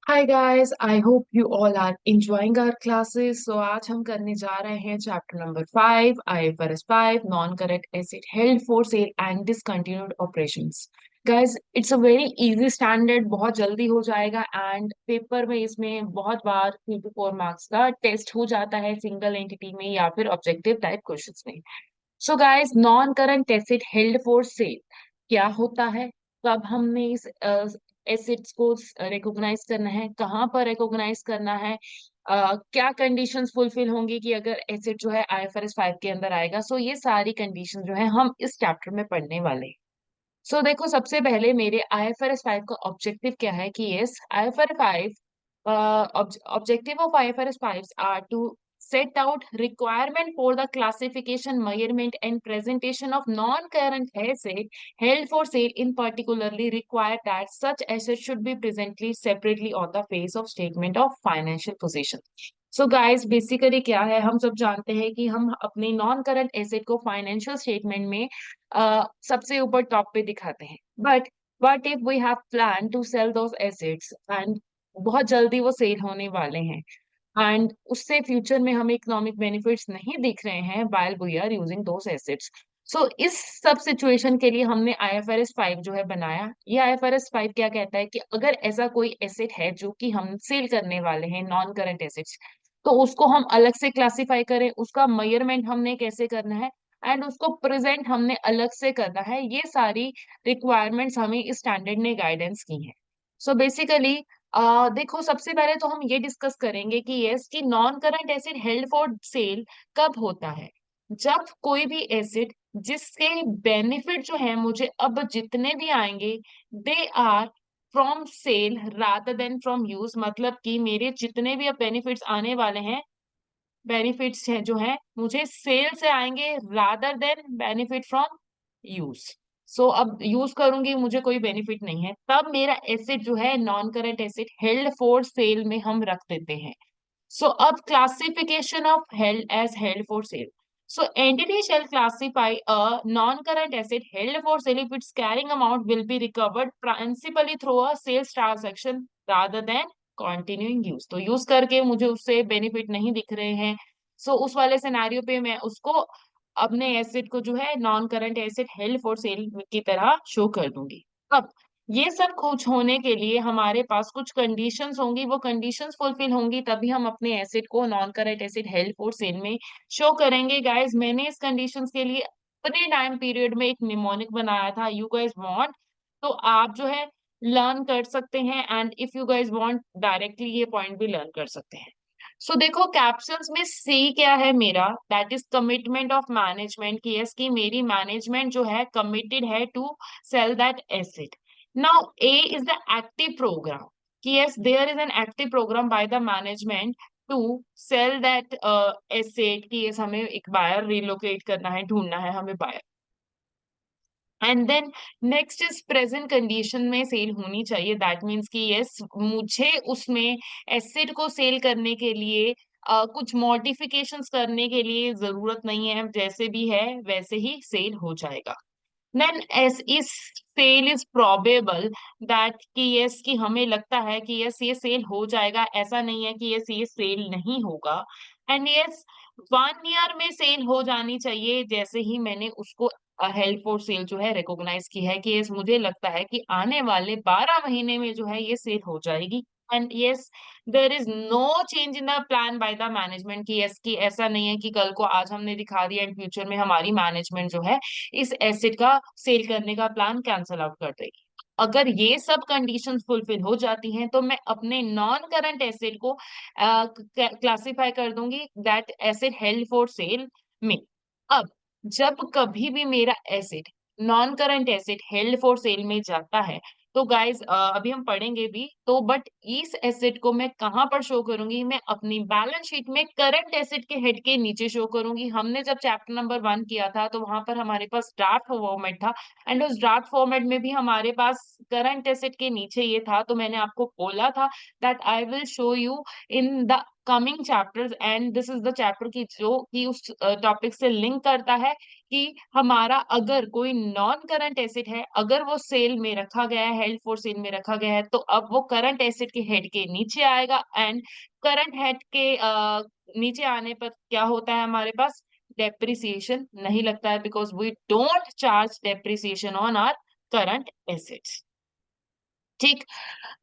Hi guys, I hope you all are enjoying our classes. So आज हम करने जा रहे हैं chapter number 5, IFRS 5, non current asset held for cell and discontinued operations. Guys, it's a very easy standard, बहुत जल्दी हो जाएगा एंड पेपर में इसमें बहुत बार 3 to 4 मार्क्स का टेस्ट हो जाता है सिंगल एंटिटी में या फिर ऑब्जेक्टिव टाइप क्वेश्चंस में. So guys, non current asset held for cell क्या होता है? कब हमने इस एसेट्स को रिकॉग्नाइज करना है, कहाँ पर रिकॉग्नाइज करना है, क्या कंडीशंस फुलफिल होंगी कि अगर एसेट जो है आईएफआरएस 5 के अंदर आएगा. सो ये सारी कंडीशन जो है हम इस चैप्टर में पढ़ने वाले हैं. सो देखो, सबसे पहले मेरे आईएफआरएस 5 का ऑब्जेक्टिव क्या है कि yes, IFRS 5, objective of IFRS 5 are to set out requirement for the classification, measurement, and presentation of non-current asset held for sale. In particularly, require that such assets should be presented separately on the face of statement of financial position. So guys, basically क्या है, हम सब जानते हैं कि हम अपने non current asset को फाइनेंशियल स्टेटमेंट में सबसे ऊपर टॉप पे दिखाते हैं. But what if we have plan to sell those assets and बहुत जल्दी वो सेल होने वाले हैं एंड उससे फ्यूचर में हमें इकोनॉमिक बेनिफिट्स नहीं दिख रहे हैं while we are using those assets. So इस सब सिचुएशन के लिए हमने आईएफआरएस 5 जो है बनाया. ये आईएफआरएस 5 क्या कहता है कि अगर ऐसा कोई एसेट है जो कि हम सेल करने वाले हैं, नॉन करंट एसेट्स, तो उसको हम अलग से क्लासिफाई करें, उसका मेजरमेंट हमने कैसे करना है एंड उसको प्रेजेंट हमने अलग से करना है. ये सारी रिक्वायरमेंट्स हमें इस स्टैंडर्ड ने गाइडेंस की है. सो बेसिकली देखो, सबसे पहले तो हम ये डिस्कस करेंगे कि यस, कि non current asset held for cell कब होता है. जब कोई भी एसेट जिसके बेनिफिट जो है मुझे अब जितने भी आएंगे, they are from sale rather than from use. मतलब कि मेरे जितने भी अब बेनिफिट्स आने वाले हैं, बेनिफिट्स हैं जो हैं मुझे सेल से आएंगे rather than benefit from use. So अब यूज करूंगी, मुझे कोई बेनिफिट नहीं है, तब मेरा एसेट जो है non current asset held for cell में हम रख देते हैं. So, अब classification of held as held for sale. So, entity shall classify a non-current asset held for sale if its carrying amount will be recovered principally through a sales transaction rather than continuing use. तो use करके मुझे उससे benefit नहीं दिख रहे हैं. उस वाले सिनेरियो पे मैं उसको अपने एसेट को जो है non current asset held for cell की तरह शो कर दूंगी. अब ये सब कुछ होने के लिए हमारे पास कुछ कंडीशंस होंगी, वो कंडीशंस फुलफिल होंगी तभी हम अपने एसेट को non current asset held for cell में शो करेंगे. गाइस, मैंने इस कंडीशंस के लिए अपने टाइम पीरियड में एक निमोनिक बनाया था. यू गाइस वांट तो आप जो है लर्न कर सकते हैं and if you guys want directly ये पॉइंट भी लर्न कर सकते हैं. देखो, कैप्शंस में सी क्या है मेरा, that is commitment of management की यस, की मेरी मैनेजमेंट जो है कमिटेड है to sell that asset. Now, A is the active program. Yes, there is an active program by the management to sell that asset. कि yes, हमें एक buyer relocate करना है, ढूंढना है हमें buyer. And then next is present condition में sale होनी चाहिए. दैट मीन्स कि यस, मुझे उसमें एसेट को सेल करने के लिए कुछ मॉडिफिकेशंस करने के लिए जरूरत नहीं है, जैसे भी है वैसे ही सेल हो जाएगा. देन एस इस सेल इज प्रोबेबल, दैट कि यस, कि हमें लगता है कि यस ये सेल हो जाएगा, ऐसा नहीं है कि यस ये सेल नहीं होगा. एंड यस, 1 ईयर में सेल हो जानी चाहिए जैसे ही मैंने उसको हेल्ड फॉर सेल जो है रिकॉग्नाइज की है कि यस मुझे लगता है कि आने वाले 12 महीने में जो है ये सेल हो जाएगी. And yes, there is no change in the plan by the management की यस, कि ऐसा नहीं है कि कल को आज हमने दिखा दिया एंड फ्यूचर में हमारी मैनेजमेंट जो है इस एसेट का सेल करने का प्लान कैंसल आउट कर देगी. अगर ये सब कंडीशंस फुलफिल हो जाती हैं तो मैं अपने नॉन करंट एसेट को क्लासिफाई कर दूंगी that asset held for cell में. अब जब कभी भी मेरा asset non current asset held for cell में जाता है, तो गाइज अभी हम पढ़ेंगे भी तो, बट इस एसेट को मैं कहां पर शो करूंगी, मैं अपनी बैलेंस शीट में करंट एसेट के हेड के नीचे शो करूंगी. हमने जब चैप्टर नंबर 1 किया था तो वहां पर हमारे पास ड्राफ्ट फॉर्मेट था एंड उस ड्राफ्ट फॉर्मेट में भी हमारे पास करंट एसेट के नीचे ये था. तो मैंने आपको बोला था that I will show you in the coming chapters and this is the chapter की जो कि उस टॉपिक से लिंक करता है कि हमारा अगर कोई नॉन करंट एसेट है, अगर वो सेल में रखा गया है, हेल्ड फॉर सेल में रखा गया है, तो अब वो करंट एसेट के हेड के नीचे आएगा एंड करंट हेड के नीचे आने पर क्या होता है हमारे पास, डेप्रिसिएशन नहीं लगता है, because we don't charge depreciation on our current assets. ठीक।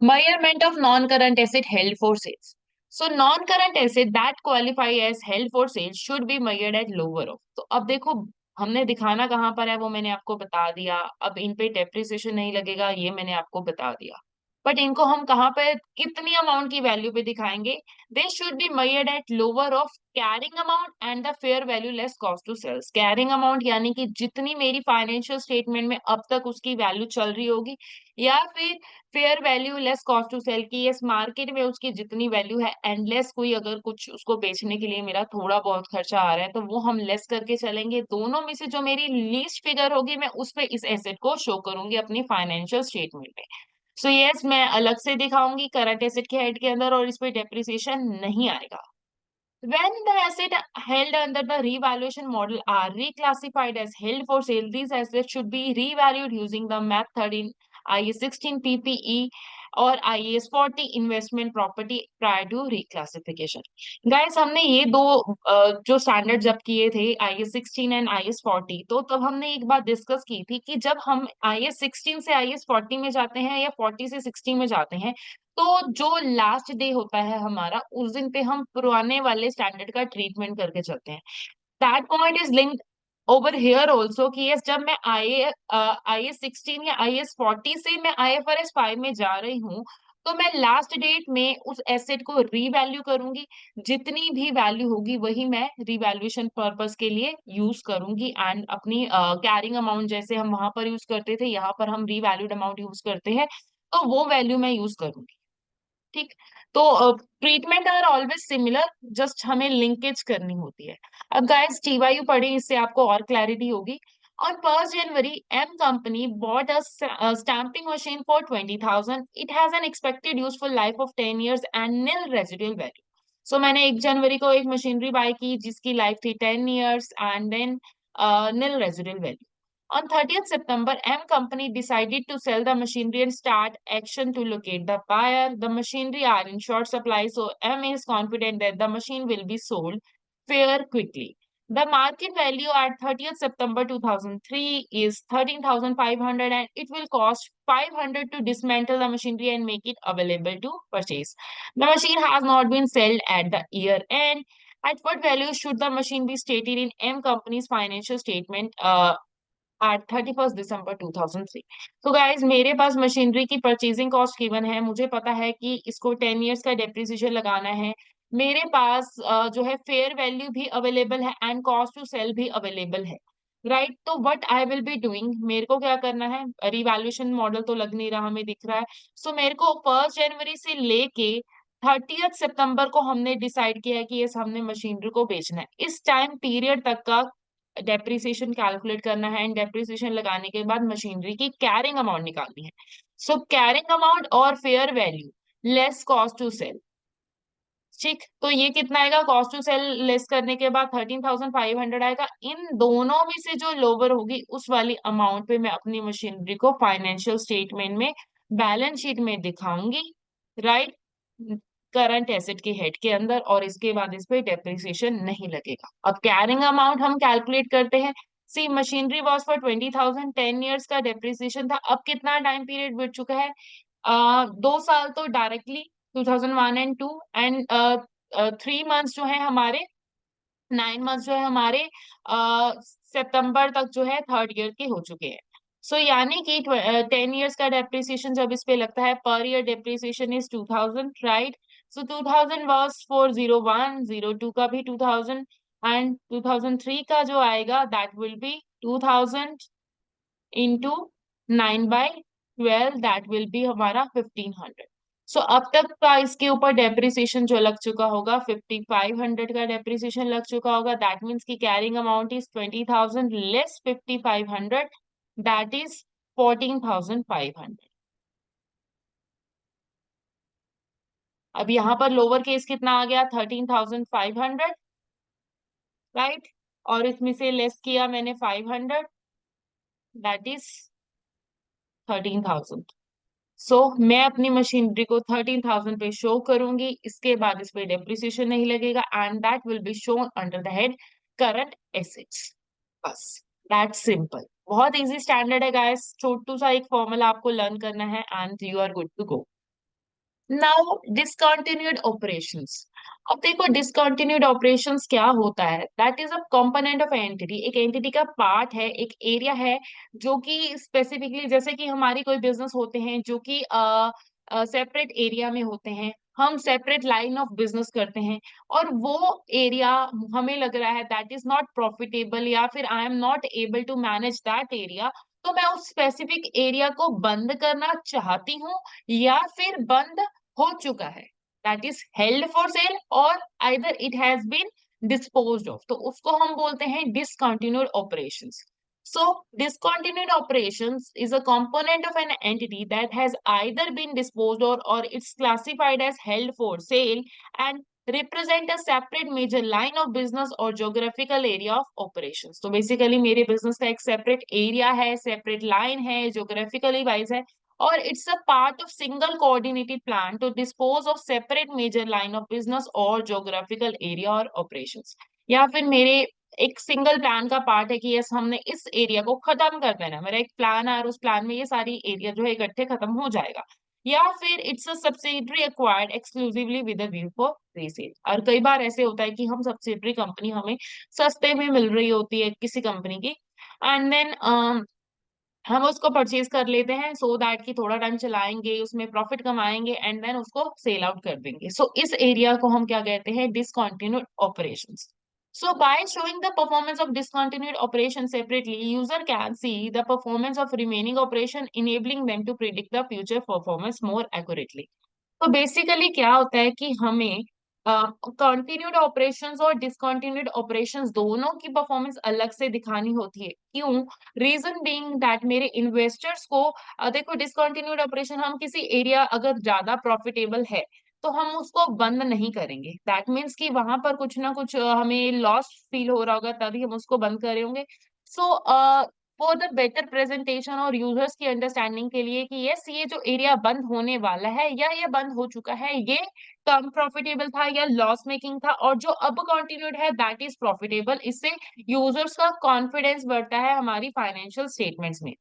Measurement of non-current asset held for sales. So non-current asset that qualify as held for sale should be measured at lower of. तो अब देखो हमने दिखाना कहाँ पर है वो मैंने आपको बता दिया, अब इन पे डेप्रिसिएशन नहीं लगेगा ये मैंने आपको बता दिया, बट इनको हम कहाँ पे कितनी अमाउंट की वैल्यू पे दिखाएंगे, they should be measured at lower of carrying amount and the fair value less cost to sells. Carrying amount यानी कि जितनी मेरी फाइनेंशियल स्टेटमेंट में अब तक उसकी वैल्यू चल रही होगी, या फिर fair value less cost to sell की इस मार्केट में उसकी जितनी वैल्यू है एंड लेस कोई अगर कुछ उसको बेचने के लिए मेरा थोड़ा बहुत खर्चा आ रहा है तो वो हम लेस करके चलेंगे, दोनों में से जो मेरी लीस्ट फिगर होगी मैं उस पे इस एसेट को शो करूंगी अपनी फाइनेंशियल स्टेटमेंट में। सो यस मैं अलग से दिखाऊंगी करंट एसेट के हेड के अंदर और इस पे डेप्रिसिएशन नहीं आएगा। When the asset held under the revaluation model are reclassified as held for sale, these assets should be revalued using the method in IAS 16 PPE और IAS 40 investment property prior to reclassification. Guys हमने ये दो जो standard जब किए थे IAS 16 and IAS 40, तो तब हमने एक बात डिस्कस की थी कि जब हम IAS 16 से IAS 40 में जाते हैं या 40 से 60 में जाते हैं, तो जो लास्ट डे होता है हमारा उस दिन पे हम पुराने वाले स्टैंडर्ड का ट्रीटमेंट करके चलते हैं। That point is linked over here also कि यस जब मैं आई एस 16 या IAS 40 से मैं IFRS 5 में जा रही हूँ, तो मैं लास्ट डेट में उस एसेट को रीवैल्यू करूंगी, जितनी भी वैल्यू होगी वही मैं रिवैल्यूएशन पर्पस के लिए यूज करूंगी एंड अपनी कैरिंग अमाउंट जैसे हम वहां पर यूज करते थे यहाँ पर हम रीवैल्यूड अमाउंट यूज करते हैं, तो वो वैल्यू मैं यूज करूंगी। ठीक। तो treatment are always similar, just हमें लिंकेज करनी होती है। अब गाइस टीवायू पढ़े इससे आपको और क्लैरिटी होगी। On 1st January, M company bought a stamping machine for 20,000. It has an expected useful life of 10 years and nil residual value. So मैंने 1 जनवरी को एक मशीनरी बाय की जिसकी लाइफ थी 10 years and then nil residual value. On 30th September, M company decided to sell the machinery and start action to locate the buyer. The machinery are in short supply, so M is confident that the machine will be sold fair quickly. The market value at 30th September 2003 is 13,500 and it will cost 500 to dismantle the machinery and make it available to purchase. The machine has not been sold at the year end. At what value should the machine be stated in M company's financial statement? At 31st December 2003। तो guys मेरे पास machinery की purchasing cost given है, मुझे पता है कि इसको 10 years का डेप्रिसिएशन लगाना है, मेरे पास जो है फेयर वैल्यू भी अवेलेबल है एंड कॉस्ट टू सेल भी अवेलेबल है, राइट। तो what I will be doing, मेरे को क्या करना है, रिवैल्यूएशन मॉडल तो लग नहीं रहा हमें दिख रहा है, सो मेरे को 1 जनवरी से लेके 30th सितंबर को हमने डिसाइड किया है कि ये हमने मशीनरी को बेचना है, इस टाइम पीरियड तक का डेप्रिसिएशन कैलकुलेट करना है एंड डेप्रिसिएशन लगाने के बाद मशीनरी की कैरिंग अमाउंट निकालनी है। सो कैरिंग अमाउंट और fair value less cost to sell. ठीक। तो ये कितना आएगा, कॉस्ट टू सेल लेस करने के बाद 13,500 आएगा, इन दोनों में से जो लोअर होगी उस वाली अमाउंट पे मैं अपनी मशीनरी को फाइनेंशियल स्टेटमेंट में बैलेंस शीट में दिखाऊंगी, राइट, करंट एसेट के हेड के अंदर, और इसके बाद इस पे डेप्रिसिएशन नहीं लगेगा। अब कैरिंग अमाउंट हम कैलकुलेट करते हैं। सी मशीनरी वॉज फॉर 20,000, 10 years का डेप्रिसिएशन था, अब कितना टाइम पीरियड बीत चुका है, 2 साल तो डायरेक्टली 2001 एंड 2 एंड 3 months जो है हमारे, 9 months जो है हमारे सितंबर तक जो है थर्ड ईयर के हो चुके हैं। सो यानी कि 10 years का डेप्रिसिएशन जब इस पे लगता है, per year depreciation is 2000, right. So 2000 was for 01, 02 का भी 2000 एंड 2003 का जो आएगा that will B 2000 into 9/12, that will B हमारा 1500। सो अब तक का इसके ऊपर डेप्रिसिएशन जो लग चुका होगा 5500 का डेप्रिसिएशन लग चुका होगा, दैट मीन्स की carrying amount is 20,000 less 5500, that is 14,500। अब यहाँ पर लोअर केस कितना आ गया, 13,500, राइट, और इसमें से लेस किया मैंने 500, दैट इज 13,000। सो मैं अपनी मशीनरी को 13,000 पे शो करूंगी, इसके बाद इस पे डेप्रिसिएशन नहीं लगेगा, and that will be shown under the head current assets. बस, दैट सिंपल, बहुत इजी स्टैंडर्ड है गाइस, छोटू सा एक फॉर्मूला आपको लर्न करना है and you are good to go. Now discontinued operations. अब देखो डिसकंटिन्यूड ऑपरेशंस क्या होता है, that is a component of entity, एक एंटिटी का पार्ट है, एक एरिया है जो कि स्पेसिफिकली, जैसे कि हमारी कोई बिजनेस होते हैं जो कि सेपरेट एरिया में होते हैं, हम सेपरेट लाइन ऑफ बिजनेस करते हैं, और वो एरिया हमें लग रहा है दैट इज नॉट प्रॉफिटेबल, या फिर I am not able to manage that area, तो मैं उस स्पेसिफिक एरिया को बंद करना चाहती हूँ, या फिर बंद हो चुका है, that is held for sale, और either it has been disposed of, तो उसको हम बोलते हैं discontinued operations. So, discontinued operations is a component of an entity that has either been disposed or it's classified as held for sale and represent a separate major line of business or geographical area of operations. तो basically मेरे business का एक separate area है, separate line है, geographically wise है, और it's a part of single coordinated plan to dispose of separate major line of business or geographical area or operations. या फिर मेरे एक सिंगल प्लान का पार्ट है कि यस हमने इस एरिया को खत्म कर देना, मेरा एक प्लान है और उस प्लान में ये सारी एरिया जो है इकट्ठे खत्म हो जाएगा, या फिर it's a subsidiary acquired exclusively with a view for resale. और कई बार ऐसे होता है कि हम सब्सिडियरी कंपनी हमें सस्ते में मिल रही होती है किसी कंपनी की, एंड देन हम उसको परचेज कर लेते हैं सो दैट कि थोड़ा टाइम चलाएंगे, उसमें प्रॉफिट कमाएंगे एंड देन उसको सेल आउट कर देंगे। सो इस एरिया को हम क्या कहते हैं, discontinued operations. So by showing the performance of discontinued operation separately, user can see the performance of remaining operation, enabling them to predict the future performance more accurately. तो basically क्या होता है कि हमें कंटिन्यूड ऑपरेशंस और discontinued operations दोनों की performance अलग से दिखानी होती है। क्यों? रीजन बीइंग दैट मेरे इन्वेस्टर्स को देखो डिसकंटिन्यूड ऑपरेशन, हम किसी एरिया अगर ज्यादा प्रॉफिटेबल है तो हम उसको बंद नहीं करेंगे, दैट मीन्स कि वहां पर कुछ ना कुछ हमें लॉस फील हो रहा होगा तभी हम उसको बंद करे होंगे। So for the better presentation और यूजर्स की अंडरस्टैंडिंग के लिए कि यस ये जो एरिया बंद होने वाला है या ये बंद हो चुका है, ये कम प्रॉफिटेबल था या लॉस मेकिंग था, और जो अब कंटिन्यूड है दैट इज प्रॉफिटेबल, इससे यूजर्स का कॉन्फिडेंस बढ़ता है हमारी फाइनेंशियल स्टेटमेंट्स में।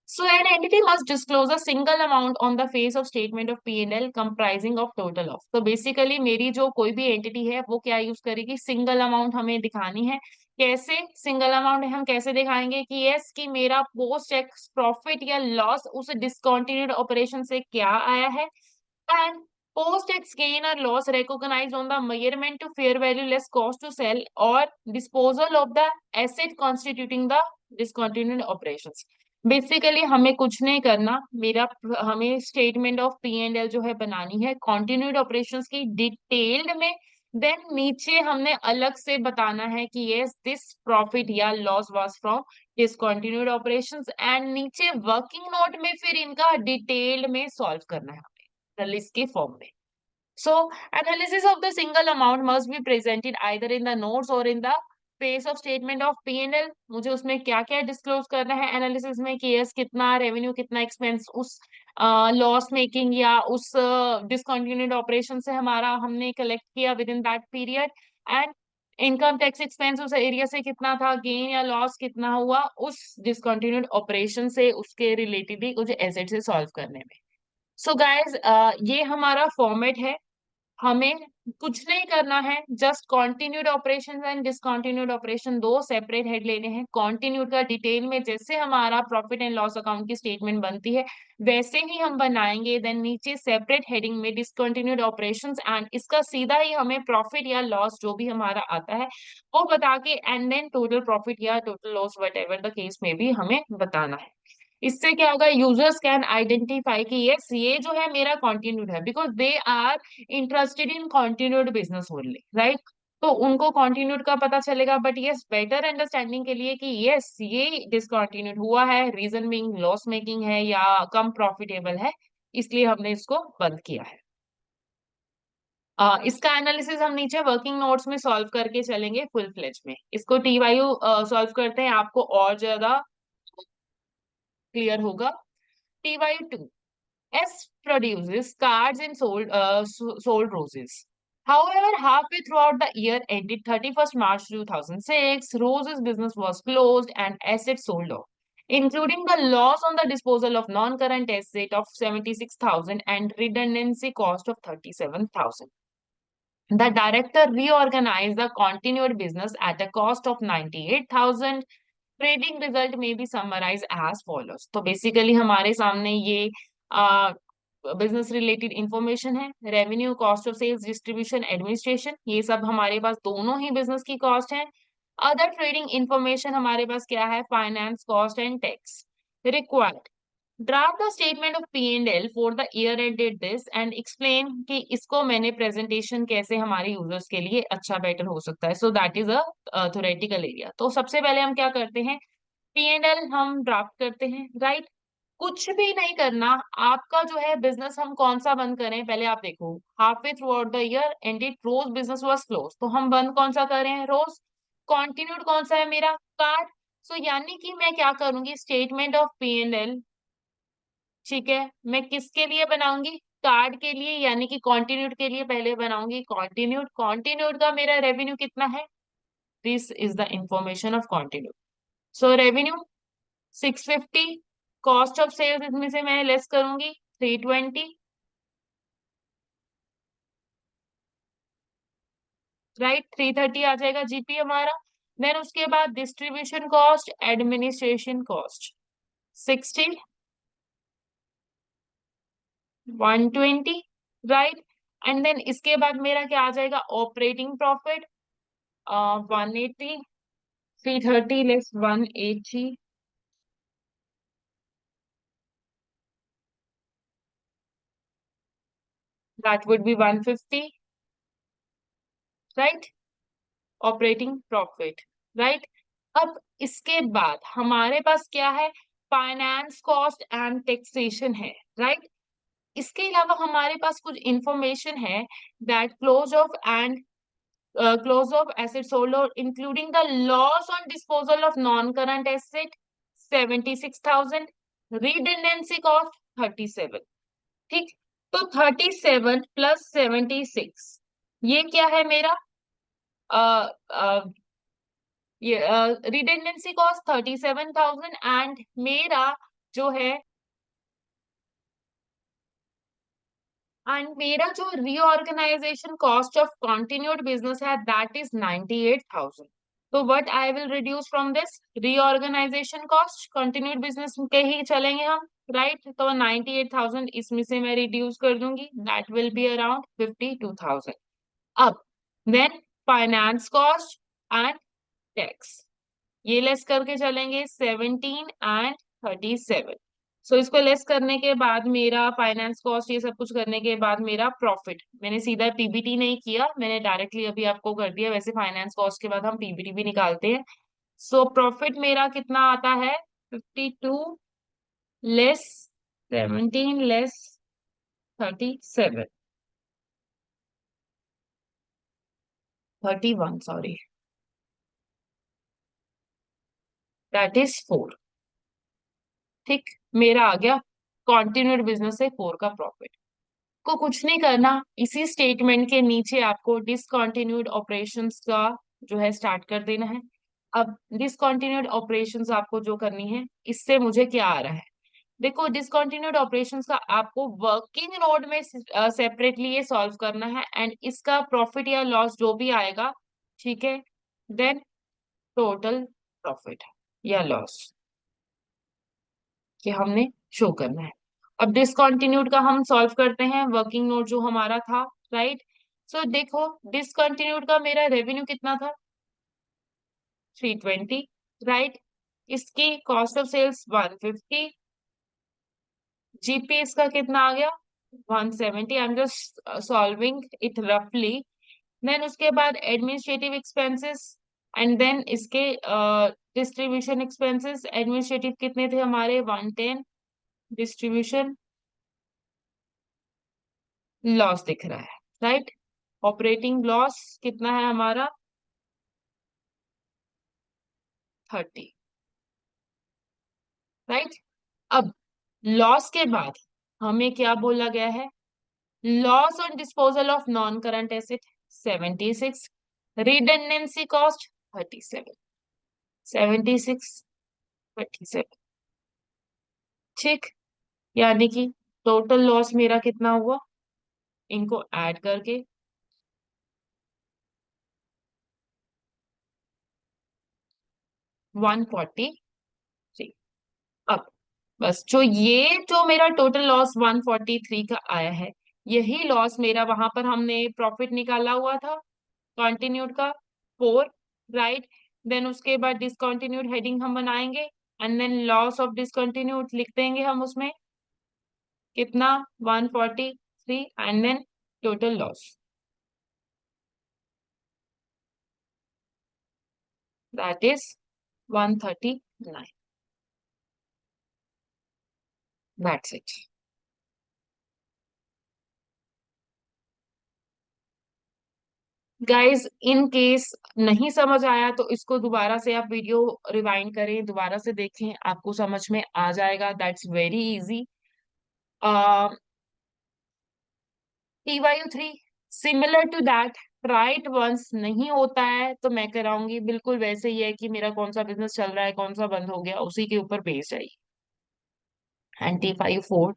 So an entity must disclose a single amount on the face of statement of P&L comprising of total of. तो बेसिकली मेरी जो कोई भी एंटिटी है वो क्या यूज करेगी, सिंगल अमाउंट हमें दिखानी है। कैसे सिंगल अमाउंट हम कैसे दिखाएंगे कि यस कि मेरा पोस्ट टैक्स प्रॉफिट या लॉस उस डिसकंटिन्यूड ऑपरेशन से क्या आया है, and post tax gain or loss recognized on the measurement to fair value less cost to sell or disposal of the asset constituting the discontinued operations. Basically हमें कुछ नहीं करना, मेरा हमें statement of P and L जो है बनानी है कंटिन्यूड ऑपरेशंस की डिटेल्ड में, देन नीचे हमने अलग से बताना है कि यस दिस प्रॉफिट या loss was from discontinued operations, and नीचे वर्किंग नोट में फिर इनका डिटेल्ड में सॉल्व करना है लिस्ट के फॉर्म में। So analysis of the single amount must be presented either in the notes or in the face of statement of P&L। मुझे उसमें क्या क्या डिस्क्लोज करना है एनालिसिस में कि यस कितना रेवेन्यू कितना एक्सपेंस उस लॉस मेकिंग या उस डिसकंटिन्यूड ऑपरेशन से हमारा हमने कलेक्ट किया with in that period, and income tax expense उस एरिया से कितना था, गेन या लॉस कितना हुआ उस डिसकंटिन्यूड ऑपरेशन से, उसके रिलेटेड ही कुछ एसेट से सॉल्व करने में। सो गाइज ये हमारा फॉर्मेट है, हमें कुछ नहीं करना है, just continued operation and discontinued operation दो सेपरेट हेड लेने हैं। कॉन्टिन्यूड का डिटेल में जैसे हमारा प्रॉफिट एंड लॉस अकाउंट की स्टेटमेंट बनती है वैसे ही हम बनाएंगे, देन नीचे सेपरेट हेडिंग में डिसकंटिन्यूड ऑपरेशंस, एंड इसका सीधा ही हमें प्रॉफिट या लॉस जो भी हमारा आता है वो बता के, एंड देन टोटल प्रॉफिट या total loss whatever the case में भी हमें बताना है। इससे क्या होगा, यूजर्स कैन आइडेंटिफाई कि यस ये जो है मेरा कॉन्टिन्यूड है, because they are interested in continued business only, right. तो उनको कॉन्टिन्यूड का पता चलेगा, बट यस बेटर अंडरस्टैंडिंग के लिए कि यस ये डिसकॉन्टिन्यूड हुआ है, रीजन बीइंग लॉस मेकिंग है या कम प्रॉफिटेबल है, इसलिए हमने इसको बंद किया है। इसका एनालिसिस हम नीचे वर्किंग नोट्स में सॉल्व करके चलेंगे फुल फ्लेज में। इसको टी वाई सॉल्व करते हैं, आपको और ज्यादा क्लियर होगा। T Y two, S produces cards and sold roses. However, halfway throughout the year ended 31st March 2006, Rose's business was closed and assets sold off, including the loss on the disposal of non-current asset of 76,000 and redundancy cost of 37,000. The director reorganized the continued business at a cost of 98,000. Trading result में भी summarize as follows. तो basically हमारे सामने ये business related information है। Revenue, cost of sales, distribution, administration, ये सब हमारे पास दोनों ही बिजनेस की कॉस्ट है। अदर ट्रेडिंग इंफॉर्मेशन हमारे पास क्या है? Finance cost and tax required. Draft the statement of P and L for the year ended this and explain कि इसको मैंने प्रेजेंटेशन कैसे हमारे यूजर्स के लिए अच्छा बेटर हो सकता है। So that is a theoretical area. तो सबसे पहले हम क्या करते हैं? पी एंड एल हम ड्राफ्ट करते हैं, राइट। कुछ भी नहीं करना, आपका जो है बिजनेस हम कौन सा बंद करें पहले आप देखो। Half way throughout the year ended rose business was close, तो हम बंद कौन सा कर रहे हैं? रोज। कॉन्टिन्यूड कौन सा है मेरा? कार्ड। सो यानी कि मैं क्या करूंगी? Statement of P and L, ठीक है, मैं किसके लिए बनाऊंगी? कार्ड के लिए, यानी कि कॉन्टिन्यूड के लिए पहले बनाऊंगी कॉन्टिन्यूड। कॉन्टिन्यूड का मेरा रेवेन्यू कितना है? This is the information of continued. So revenue 650, cost of sales इसमें से मैं लेस करूंगी 320, राइट। 330 आ जाएगा जीपी हमारा। देन उसके बाद distribution cost, administration cost 60, 120, right. And then इसके बाद मेरा क्या आ जाएगा? Operating profit 180, 330 less 180, that would be 150, right. Operating profit, right. अब इसके बाद हमारे पास क्या है? फाइनेंस कॉस्ट एंड टैक्सेशन है, राइट। इसके अलावा हमारे पास कुछ इंफॉर्मेशन है, that close of asset sold और including the loss on disposal of non current asset 76,000, redundancy cost 37, ठीक। तो 37 प्लस 76, ये क्या है मेरा? ये रिडेंडेंसी कॉस्ट 37,000 एंड मेरा जो है, जो reorganisation cost of continued business है दैट इज 98,000। तो what I will reduce from this? Reorganisation cost, continued business के ही चलेंगे हम, राइट। तो 98,000 इसमें से मैं रिड्यूस कर दूंगी, दैट विल बी अराउंड 52,000। अब then finance cost and tax, ये लेस करके चलेंगे 17 एंड 37। सो इसको लेस करने के बाद मेरा फाइनेंस कॉस्ट, ये सब कुछ करने के बाद मेरा प्रॉफिट, मैंने सीधा पीबीटी नहीं किया, मैंने डायरेक्टली अभी आपको कर दिया। वैसे फाइनेंस कॉस्ट के बाद हम पीबीटी भी निकालते हैं। सो प्रॉफिट मेरा कितना आता है? 52 less 17 less 37, 31 sorry, that is 4, ठीक। मेरा आ गया कॉन्टिन्यूड बिजनेस से 4 का प्रॉफिट। को कुछ नहीं करना, इसी स्टेटमेंट के नीचे आपको डिसकंटिन्यूड ऑपरेशंस का जो है स्टार्ट कर देना है। अब डिसकंटिन्यूड ऑपरेशंस आपको जो करनी है, इससे मुझे क्या आ रहा है? देखो, डिसकंटिन्यूड ऑपरेशंस का आपको वर्किंग नोट में सेपरेटली ये सॉल्व करना है एंड इसका प्रॉफिट या लॉस जो भी आएगा, ठीक है, देन टोटल प्रॉफिट या लॉस कि हमने शो करना है। अब डिसकंटिन्यूड का हम सॉल्व करते हैं, वर्किंग नोट जो हमारा था, राइट। सो देखो, डिसकंटिन्यूड का मेरा रेवेन्यू कितना था? 320, राइट। इसकी कॉस्ट ऑफ सेल्स 150, जीपी इसका कितना आ गया? 170। I am just solving it रफली। देन उसके बाद एडमिनिस्ट्रेटिव एक्सपेंसेस एंड देन इसके डिस्ट्रीब्यूशन एक्सपेंसेस। एडमिनिस्ट्रेटिव कितने थे हमारे? 110, डिस्ट्रीब्यूशन लॉस दिख रहा है, राइट। ऑपरेटिंग लॉस कितना है हमारा? 30, राइट। अब लॉस के बाद हमें क्या बोला गया है? Loss on disposal of non current asset 76, redundancy cost 37, 76, 37, ठीक। यानी कि टोटल लॉस मेरा कितना हुआ, इनको ऐड करके 143। अब बस जो मेरा टोटल लॉस 143 का आया है, यही लॉस मेरा वहां पर हमने प्रॉफिट निकाला हुआ था कॉन्टिन्यूड का 4, राइट। देन उसके बाद डिसकंटिन्यूड हेडिंग हम बनाएंगे, and then loss of discontinued लिख देंगे हम उसमें कितना, 143, and then total loss, that is 139, that's it. Guys, in case नहीं समझ आया तो इसको दोबारा से आप वीडियो रिवाइंड करें, दोबारा से देखें, आपको समझ में आ जाएगा, that's very easy. TYU3 similar to that, right once नहीं होता है तो मैं कराऊंगी बिल्कुल वैसे ही है कि मेरा कौन सा बिजनेस चल रहा है, कौन सा बंद हो गया, उसी के ऊपर बेस्ड है। And TYU4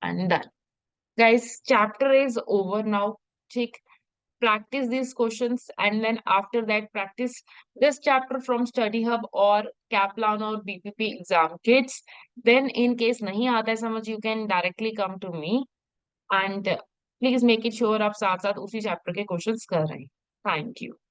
and done. Guys, chapter is over now, ठीक। Practice these questions, and then after that practice this chapter from study hub or Kaplan or BPP exam kits. Then in case नहीं आता है समझ, you can directly come to me, and please make it sure आप साथ साथ उसी chapter के questions कर रहे हैं। Thank you.